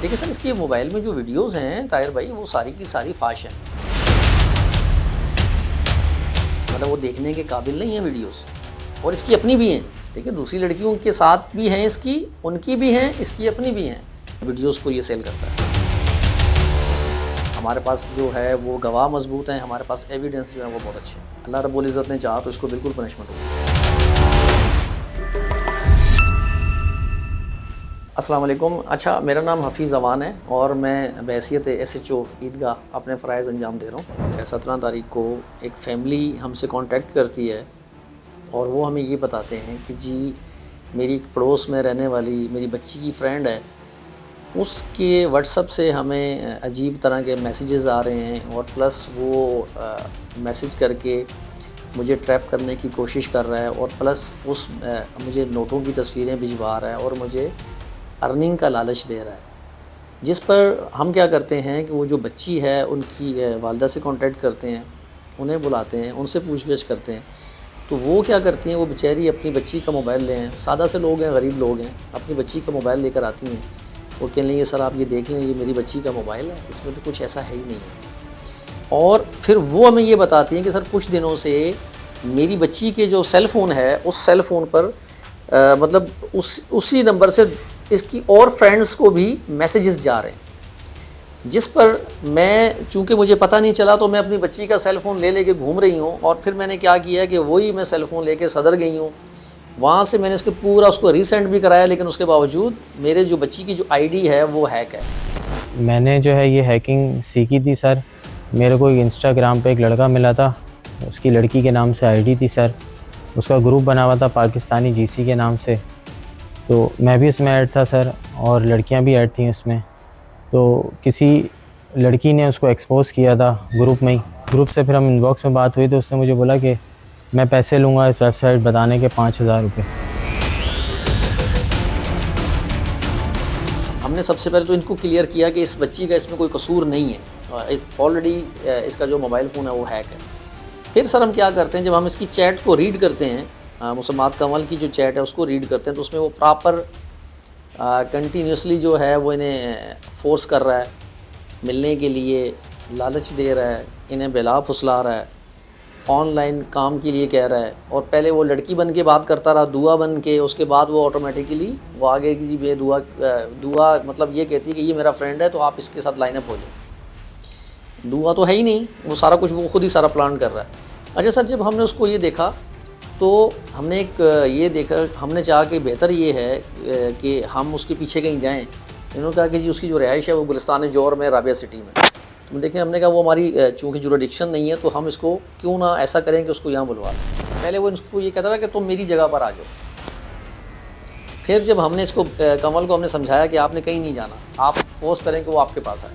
देखिए सर, इसके मोबाइल में जो वीडियोस हैं ताहिर भाई, वो सारी की सारी फाश हैं। मतलब वो देखने के काबिल नहीं है वीडियोस। और इसकी अपनी भी हैं। देखिए दूसरी लड़कियों के साथ भी हैं इसकी, उनकी भी हैं, इसकी अपनी भी हैं। वीडियोस को ये सेल करता है। हमारे पास जो है वो गवाह मजबूत हैं, हमारे पास एविडेंस जो है वो बहुत अच्छे हैं। अल्लाह रब्बुल इज़्ज़त ने चाहा तो इसको बिल्कुल पनिशमेंट होगी। अस्सलाम वालेकुम। अच्छा, मेरा नाम हफ़ीज़ अवान है और मैं बहैसियत SHO ईदगाह अपने फ़राइज़ अंजाम दे रहा हूँ। 17 तारीख को एक फ़ैमिली हमसे कांटेक्ट करती है और वो हमें ये बताते हैं कि जी मेरी पड़ोस में रहने वाली मेरी बच्ची की फ़्रेंड है, उसके व्हाट्सएप से हमें अजीब तरह के मैसेजेस आ रहे हैं और प्लस वो मैसेज करके मुझे ट्रैप करने की कोशिश कर रहा है और प्लस मुझे नोटों की तस्वीरें भिजवा रहा है और मुझे अर्निंग का लालच दे रहा है। जिस पर हम क्या करते हैं कि वो जो बच्ची है उनकी वालिदा से कांटेक्ट करते हैं, उन्हें बुलाते हैं, उनसे पूछगछ करते हैं। तो वो क्या करती हैं, वो बेचारी अपनी बच्ची का मोबाइल लें, सादा से लोग हैं, गरीब लोग हैं, अपनी बच्ची का मोबाइल लेकर आती हैं। वो कहने लगे सर आप ये देख लें, ये मेरी बच्ची का मोबाइल है, इसमें तो कुछ ऐसा है ही नहीं है। और फिर वो हमें ये बताती हैं कि सर कुछ दिनों से मेरी बच्ची के जो सेल फ़ोन है उस सेल फ़ोन पर मतलब उसी नंबर से इसकी और फ्रेंड्स को भी मैसेजेस जा रहे हैं। जिस पर मैं, चूँकि मुझे पता नहीं चला, तो मैं अपनी बच्ची का सेल फ़ोन ले लेके घूम रही हूँ और फिर मैंने क्या किया कि वही मैं सेल फ़ोन लेके सदर गई हूँ। वहाँ से मैंने इसके पूरा उसको रीसेंड भी कराया, लेकिन उसके बावजूद मेरे जो बच्ची की जो आईडी है वो हैक है। मैंने जो है ये हैकिंग सीखी थी सर। मेरे को इंस्टाग्राम पे एक लड़का मिला था, उसकी लड़की के नाम से आईडी थी सर। उसका ग्रुप बना हुआ था पाकिस्तानी GC के नाम से, तो मैं भी उसमें ऐड था सर और लड़कियां भी ऐड थी उसमें। तो किसी लड़की ने उसको एक्सपोज़ किया था ग्रुप में ही। ग्रुप से फिर हम इनबॉक्स में बात हुई तो उसने मुझे बोला कि मैं पैसे लूँगा इस वेबसाइट बताने के 5000 रुपये। हमने सबसे पहले तो इनको क्लियर किया कि इस बच्ची का इसमें कोई कसूर नहीं है, ऑलरेडी इसका जो मोबाइल फ़ोन है वो हैक है। फिर सर हम क्या करते हैं, जब हम इसकी चैट को रीड करते हैं, मुसम्मात कमल की जो चैट है उसको रीड करते हैं, तो उसमें वो प्रॉपर कंटिन्यूसली जो है वो इन्हें फोर्स कर रहा है मिलने के लिए, लालच दे रहा है, इन्हें बेला फुसला रहा है, ऑनलाइन काम के लिए कह रहा है। और पहले वो लड़की बन के बात करता रहा, दुआ बन के, उसके बाद वो ऑटोमेटिकली वो आगे कि जी दुआ मतलब ये कहती है कि ये मेरा फ्रेंड है तो आप इसके साथ लाइनअप हो जाए। दुआ तो है ही नहीं, वो सारा कुछ वो खुद ही सारा प्लान कर रहा है। अच्छा सर, जब हमने उसको ये देखा तो हमने ये देखा, हमने चाहा कि बेहतर ये है कि हम उसके पीछे कहीं जाएँ। इन्होंने कहा कि जी उसकी जो रिहाइश है वो गुलिस्तान जोर में राबिया सिटी में। तो देखिए हमने कहा वो हमारी चूँकि जुरिडिक्शन नहीं है तो हम इसको क्यों ना ऐसा करें कि उसको यहाँ बुलवा लें। पहले वो इसको ये कहता था कि तुम मेरी जगह पर आ जाओ। फिर जब हमने इसको कमल को हमने समझाया कि आपने कहीं नहीं जाना, आप फोर्स करें कि वो आपके पास आए,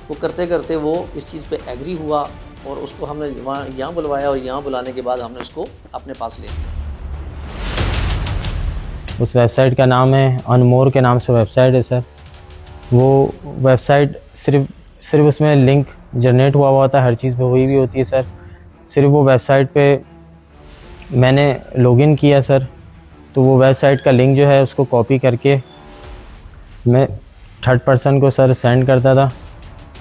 वो करते करते वो इस चीज़ पे एग्री हुआ और उसको हमने वहाँ यहाँ बुलवाया और यहाँ बुलाने के बाद हमने उसको अपने पास ले लिया। उस वेबसाइट का नाम है अनमोर के नाम से वेबसाइट है सर। वो वेबसाइट सिर्फ उसमें लिंक जनरेट हुआ होता है, हर चीज़ पे हुई भी होती है सर। सिर्फ वो वेबसाइट पे मैंने लॉगिन किया सर, तो वो वेबसाइट का लिंक जो है उसको कॉपी करके मैं थर्ड पर्सन को सर सेंड करता था।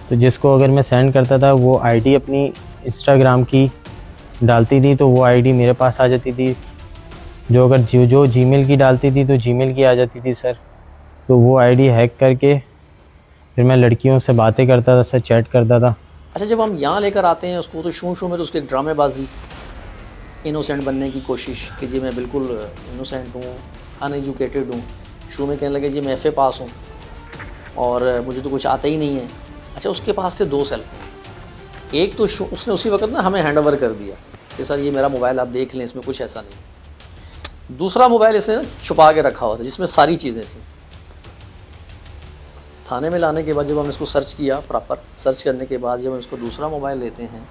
तो जिसको अगर मैं सेंड करता था वो आईडी अपनी इंस्टाग्राम की डालती थी तो वो आईडी मेरे पास आ जाती थी। जो अगर जो जीमेल की डालती थी तो जीमेल की आ जाती थी सर। तो वो आईडी हैक करके फिर मैं लड़कियों से बातें करता था सर, चैट करता था। अच्छा, जब हम यहाँ लेकर आते हैं उसको तो शू में तो उसकी ड्रामेबाजी, इनोसेंट बनने की कोशिश कि जी मैं बिल्कुल इनोसेंट हूँ, अनएजुकेटेड हूँ। शू में कहने लगे जी मैं FA पास हूँ और मुझे तो कुछ आता ही नहीं है। अच्छा, उसके पास से 2 सेल फ़ोन। एक तो उसने उसी वक्त ना हमें हैंड ओवर कर दिया कि सर ये मेरा मोबाइल आप देख लें, इसमें कुछ ऐसा नहीं। दूसरा मोबाइल इसने छुपा के रखा हुआ था जिसमें सारी चीज़ें थी। थाने में लाने के बाद जब हमने इसको सर्च किया, प्रॉपर सर्च करने के बाद जब हम इसको दूसरा मोबाइल लेते हैं,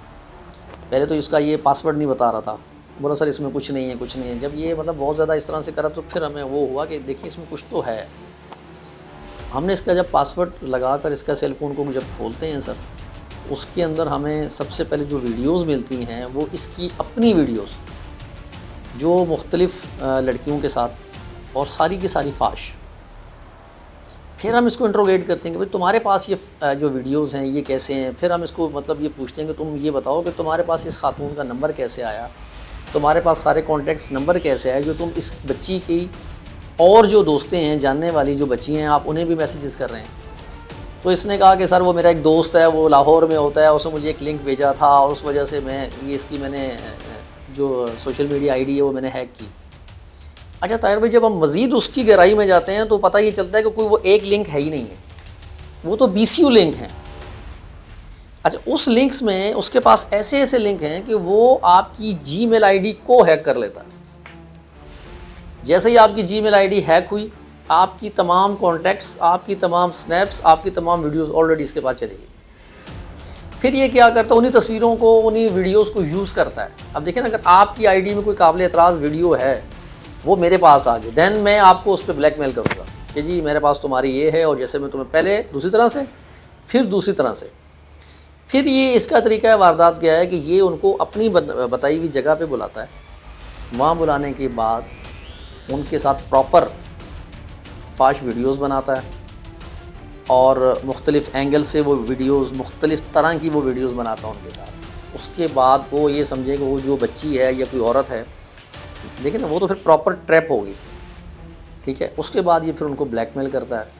पहले तो इसका ये पासवर्ड नहीं बता रहा था, बोला सर इसमें कुछ नहीं है, कुछ नहीं है। जब ये मतलब बहुत ज़्यादा इस तरह से करा तो फिर हमें वो हुआ कि देखिए इसमें कुछ तो है। हमने इसका जब पासवर्ड लगाकर इसका सेल फ़ोन को जब खोलते हैं सर, उसके अंदर हमें सबसे पहले जो वीडियोस मिलती हैं वो इसकी अपनी वीडियोस जो मुख्तलिफ़ लड़कियों के साथ, और सारी की सारी फाश। फिर हम इसको इंट्रोगेट करते हैं कि भाई तुम्हारे पास ये जो वीडियोस हैं ये कैसे हैं। फिर हम इसको मतलब ये पूछते हैं कि तुम ये बताओ कि तुम्हारे पास इस खातून का नंबर कैसे आया, तुम्हारे पास सारे कॉन्टैक्ट्स नंबर कैसे आए जो तुम इस बच्ची की और जो दोस्तें हैं, जानने वाली जो बच्ची हैं, आप उन्हें भी मैसेजेस कर रहे हैं। तो इसने कहा कि सर वो मेरा एक दोस्त है, वो लाहौर में होता है, उसने मुझे एक लिंक भेजा था और उस वजह से मैंने जो सोशल मीडिया आईडी है वो मैंने हैक की। अच्छा ताहिर भाई, जब हम मज़ीद उसकी गहराई में जाते हैं तो पता ये चलता है कि कोई वो एक लिंक है ही नहीं है, वो तो BCU लिंक हैं। अच्छा, उस लिंक्स में उसके पास ऐसे ऐसे लिंक हैं कि वो आपकी Gmail ID को हैक कर लेता है। जैसे ही आपकी Gmail ID हैक हुई, आपकी तमाम कॉन्टैक्ट्स, आपकी तमाम स्नैप्स, आपकी तमाम वीडियोस ऑलरेडी इसके पास चली गई। फिर ये क्या करता है, उन्हीं तस्वीरों को, उन्हीं वीडियोस को यूज़ करता है। अब देखें ना, अगर आपकी आईडी में कोई काबिल एतराज़ वीडियो है, वो मेरे पास आ गई, दैन मैं आपको उस पर ब्लैकमेल करूँगा कि जी मेरे पास तुम्हारी ये है, और जैसे मैं तुम्हें पहले दूसरी तरह से, फिर दूसरी तरह से। फिर ये इसका तरीका वारदात क्या है कि ये उनको अपनी बताई हुई जगह पे बुलाता है। वहाँ बुलाने के बाद उनके साथ प्रॉपर फाश वीडियोस बनाता है और मुख्तलिफ़ एंगल से वो वीडियोस, मुख्तलिफ़ तरह की वो वीडियोस बनाता है उनके साथ। उसके बाद वो ये समझे कि वो जो बच्ची है या कोई औरत है, देखिए ना, वो तो फिर प्रॉपर ट्रैप होगी, ठीक है। उसके बाद ये फिर उनको ब्लैकमेल करता है।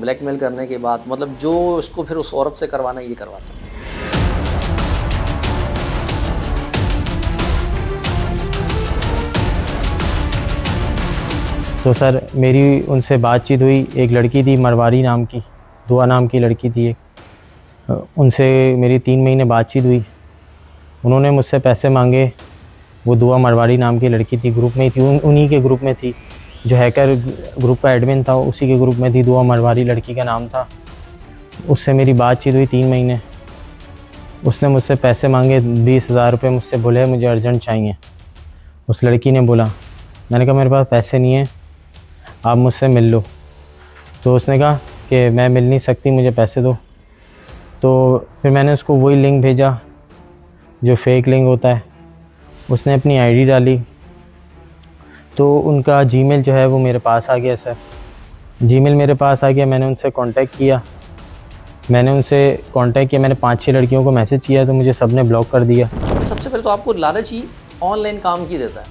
ब्लैकमेल करने के बाद मतलब जो उसको फिर उस औरत से करवाना है ये करवाता है। तो सर मेरी उनसे बातचीत हुई, एक लड़की थी मरवारी नाम की, दुआ नाम की लड़की थी एक, उनसे मेरी 3 महीने बातचीत हुई। उन्होंने मुझसे पैसे मांगे। वो दुआ मरवारी नाम की लड़की थी, ग्रुप में ही थी, उन्हीं के ग्रुप में थी, जो हैकर ग्रुप का एडमिन था उसी के ग्रुप में थी। दुआ मरवारी लड़की का नाम था। उससे मेरी बातचीत हुई 3 महीने। उसने मुझसे पैसे मांगे 20,000 रुपये, मुझसे बोले मुझे अर्जेंट चाहिए। उस लड़की ने बोला, मैंने कहा मेरे पास पैसे नहीं हैं, आप मुझसे मिल लो। तो उसने कहा कि मैं मिल नहीं सकती, मुझे पैसे दो। तो फिर मैंने उसको वही लिंक भेजा जो फेक लिंक होता है। उसने अपनी आईडी डाली, तो उनका जीमेल जो है वो मेरे पास आ गया सर। जीमेल मेरे पास आ गया, मैंने उनसे कांटेक्ट किया। मैंने 5-6 लड़कियों को मैसेज किया, तो मुझे सब ने ब्लॉक कर दिया। सबसे पहले तो आपको लालच ही ऑनलाइन काम की देता है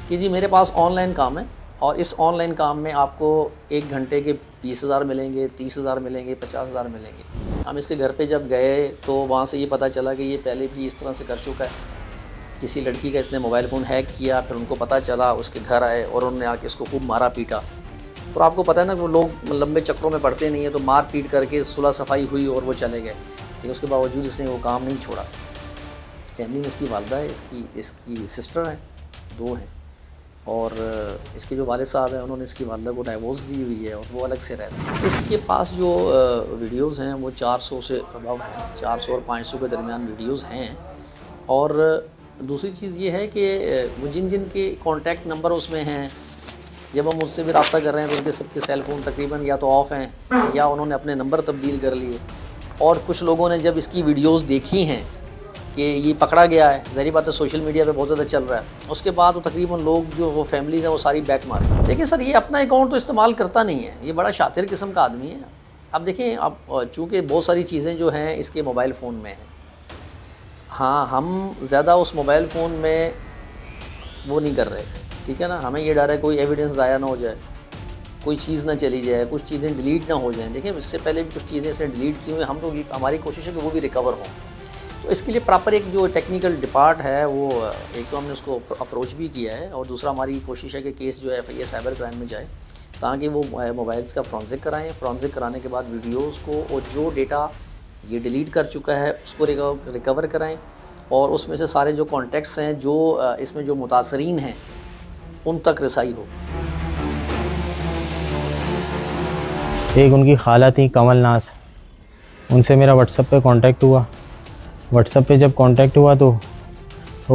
कि जी मेरे पास ऑनलाइन काम है और इस ऑनलाइन काम में आपको 1 घंटे के 20,000 मिलेंगे, 30,000 मिलेंगे, 50,000 मिलेंगे। हम इसके घर पे जब गए तो वहाँ से ये पता चला कि ये पहले भी इस तरह से कर चुका है। किसी लड़की का इसने मोबाइल फ़ोन हैक किया, फिर उनको पता चला, उसके घर आए और उन्होंने आके इसको खूब मारा पीटा। और आपको पता है ना, वो लोग लंबे चक्रों में पड़ते नहीं है, तो मार पीट करके सुलह सफाई हुई और वो चले गए। लेकिन उसके बावजूद इसने वो काम नहीं छोड़ा। फैमिली में इसकी वालदा है, इसकी सिस्टर हैं, 2 हैं, और इसके जो वालिद साहब हैं उन्होंने इसकी वालदा को डाइवोर्स दी हुई है और वो अलग से रहते हैं। इसके पास जो वीडियोस हैं वो 400 से अबव हैं, 400 और 500 के दरमियान वीडियोस हैं। और दूसरी चीज़ ये है कि वो जिन के कॉन्टैक्ट नंबर उसमें हैं, जब हम उससे भी रब्ता कर रहे हैं तो उनके सबके सेल फ़ोन तकरीबन या तो ऑफ़ हैं या उन्होंने अपने नंबर तब्दील कर लिए। और कुछ लोगों ने जब इसकी वीडियोस देखी हैं कि ये पकड़ा गया है, ज़ाहिर बात है सोशल मीडिया पे बहुत ज़्यादा चल रहा है, उसके बाद वो तकरीबन लोग जो वो फैमिलीज़ हैं वो सारी बैक मार। देखिए सर, ये अपना अकाउंट तो इस्तेमाल करता नहीं है, ये बड़ा शातिर किस्म का आदमी है। अब देखें, अब चूँकि बहुत सारी चीज़ें जो हैं इसके मोबाइल फ़ोन में हैं, हाँ हम ज़्यादा उस मोबाइल फ़ोन में वो नहीं कर रहे, ठीक है ना। हमें ये डर है कोई एविडेंस ज़ाया ना हो जाए, कोई चीज़ ना चली जाए, कुछ चीज़ें डिलीट ना हो जाएं। देखिए इससे पहले भी कुछ चीज़ें इसने डिलीट की हुई, हम लोग हमारी कोशिश है कि वो भी रिकवर हों। तो इसके लिए प्रॉपर एक जो टेक्निकल डिपार्ट है वो, एक तो हमने उसको अप्रोच भी किया है और दूसरा हमारी कोशिश है कि केस जो है FIA साइबर क्राइम में जाए, ताकि वो मोबाइल्स का फ्रॉन्जिक कराएँ। फ्रॉन्जिक कराने के बाद वीडियोस को और जो डेटा ये डिलीट कर चुका है उसको रिकवर कराएँ और उसमें से सारे जो कॉन्टैक्ट्स हैं, जो इसमें जो मुतासरीन हैं, उन तक रसाई हो। एक उनकी खाला थी कमल नाज, उनसे मेरा व्हाट्सएप पे कांटेक्ट हुआ। व्हाट्सएप पे जब कांटेक्ट हुआ तो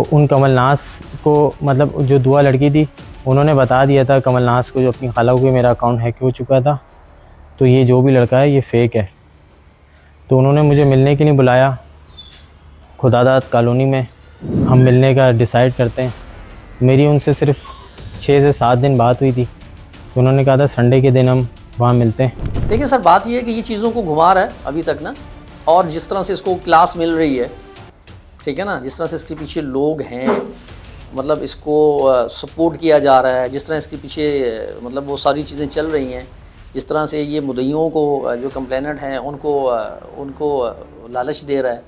उन कमल नाज को, मतलब जो दुआ लड़की थी, उन्होंने बता दिया था कमल नाज को, जो अपनी खाला को, मेरा अकाउंट हैक हो चुका था, तो ये जो भी लड़का है ये फ़ेक है। तो उन्होंने मुझे मिलने के लिए बुलाया खुदादाद कॉलोनी में। हम मिलने का डिसाइड करते हैं। मेरी उनसे सिर्फ 6 से 7 दिन बात हुई थी, तो उन्होंने कहा था संडे के दिन हम वहाँ मिलते हैं। देखिए सर, बात ये है कि ये चीज़ों को घुमा रहा है अभी तक ना, और जिस तरह से इसको क्लास मिल रही है, ठीक है ना, जिस तरह से इसके पीछे लोग हैं, मतलब इसको सपोर्ट किया जा रहा है, जिस तरह इसके पीछे मतलब वो सारी चीज़ें चल रही हैं, जिस तरह से ये मुद्दइयों को जो कंप्लेनेंट हैं उनको लालच दे रहा है,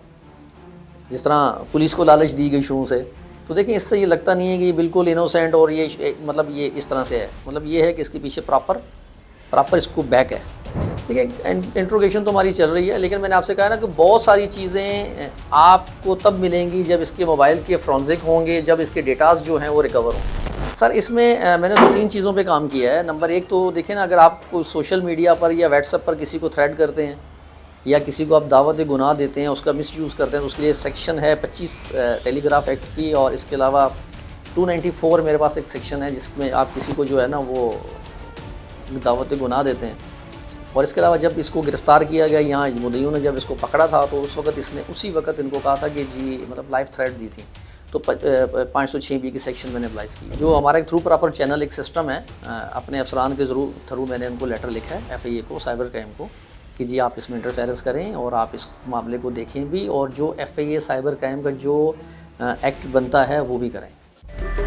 जिस तरह पुलिस को लालच दी गई शुरू से, तो देखिए इससे ये लगता नहीं है कि ये बिल्कुल इनोसेंट और ये मतलब ये इस तरह से है। मतलब ये है कि इसके पीछे प्रॉपर इसको बैक है। ठीक है, इंट्रोगेशन तो हमारी चल रही है, लेकिन मैंने आपसे कहा ना कि बहुत सारी चीज़ें आपको तब मिलेंगी जब इसके मोबाइल के फ्रॉन्जिक होंगे, जब इसके डेटास जो हैं वो रिकवर होंगे। सर इसमें मैंने 2-3 चीज़ों पे काम किया है। नंबर 1 तो देखिए ना, अगर आप कोई सोशल मीडिया पर या व्हाट्सएप पर किसी को थ्रेड करते हैं या किसी को आप दावत गुनाह देते हैं, उसका मिसयूज़ करते हैं, तो उसके लिए सेक्शन है 25 टेलीग्राफ एक्ट की, और इसके अलावा 294 मेरे पास एक सेक्शन है जिसमें आप किसी को जो है ना वो दावत गुनाह देते हैं। और इसके अलावा जब इसको गिरफ़्तार किया गया, यहाँ मुद्दइयों ने जब इसको पकड़ा था, तो उस वक्त इसने उसी वक्त इनको कहा था कि जी मतलब लाइफ थ्रेट दी थी, तो 506B की सेक्शन मैंने अप्लाइज की। जो हमारा एक थ्रू प्रॉपर चैनल एक सिस्टम है, अपने अफसरान के थ्रू मैंने उनको लेटर लिखा है FIA को, साइबर क्राइम को, कि जी आप इसमें इंटरफेरेंस करें और आप इस मामले को देखें भी, और जो FIA साइबर क्राइम का जो एक्ट बनता है वो भी करें।